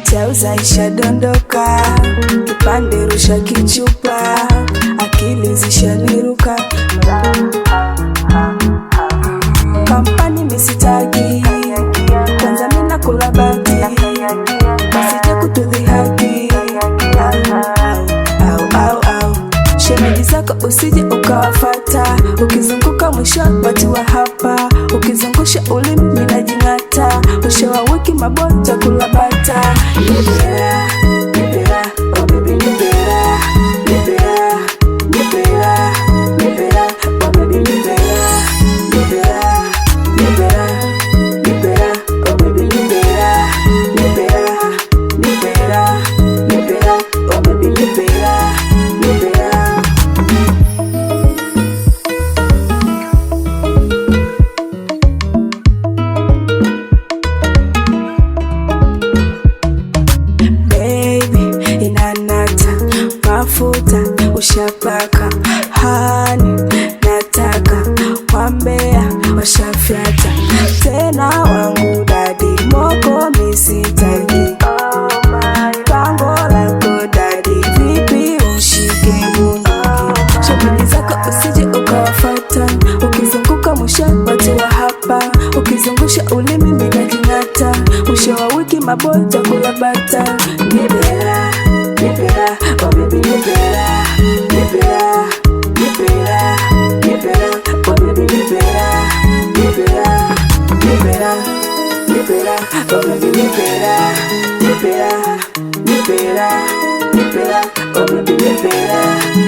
Chauza isha dondoka, kipande rusha kichupa, akili zishaniruka. Kampani misitaki, kwanza mina kulabati, usije kutudhihaki. Shemeji zako usije ukawafata, ukizunguka mwisho watu wa hapa, ukizungusha ulimi mina jingata, mwisho wa wiki mabonja kulabata. Nipera, nipera, oh baby nipera, nipera, nipera, nipera, oh baby nipera, nipera, nipera, nipera, oh baby nipera, nipera, nipera, nipera, oh baby nipera, nipera. Mafuta ushapaka, hani nataka, wambea washafyata, tena wangu dadi moko misitaki. Pango lako dadi vipi ushike bunduki. Shemeji zako usije ukawafata, ukizunguka mwisho watu wa hapa, ukizungusha ulimi mina jingata, mwisho wa wiki mabota kulabata. Nipera, nipera, oh baby nipera, nipera, nipera, nipera, oh baby nipera, nipera, nipera, nipera, oh baby nipera, nipera, nipera, nipera, oh baby nipera.